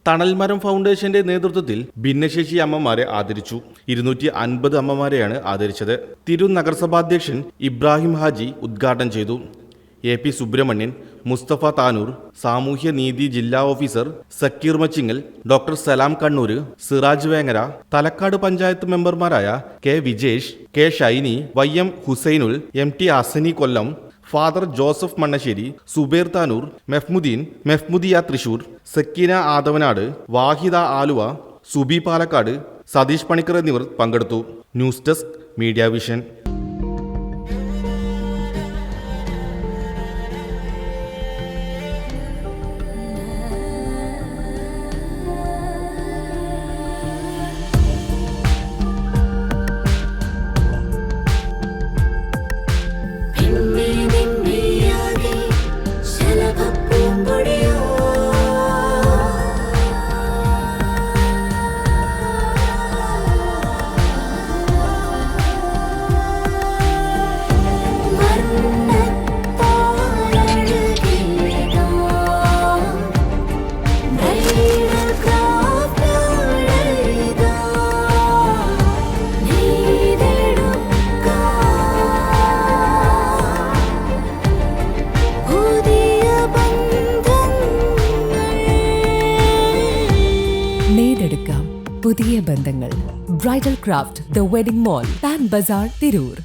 തണൽമരം ഫൗണ്ടേഷന്റെ നേതൃത്വത്തിൽ ഭിന്നശേഷി അമ്മമാരെ ആദരിച്ചു. 250 അമ്മമാരെയാണ് ആദരിച്ചത്. തിരൂർ നഗരസഭാധ്യക്ഷൻ ഇബ്രാഹിം ഹാജി ഉദ്ഘാടനം ചെയ്തു. AP സുബ്രഹ്മണ്യൻ, മുസ്തഫ താനൂർ, സാമൂഹ്യനീതി ജില്ലാ ഓഫീസർ സക്കീർ മച്ചിങ്ങൽ, ഡോക്ടർ സലാം കണ്ണൂർ, സിറാജ് വേങ്ങര, തലക്കാട് പഞ്ചായത്ത് മെമ്പർമാരായ K Vijesh, K Shyni, YM Husainul, MT Asani Kollam, father Joseph Mannassery, Zubair Tanur, Mehmoodiya Thrissur, Sakeena Athavanad, Vahida Aluva, Subi Palakkad, Satheesh Panicker എന്നിവർ പങ്കെടുത്തു. News desk media vision. പുതിയ ബന്ധങ്ങൾ. Bridal craft, the wedding mall, Pan Bazaar, Tirur.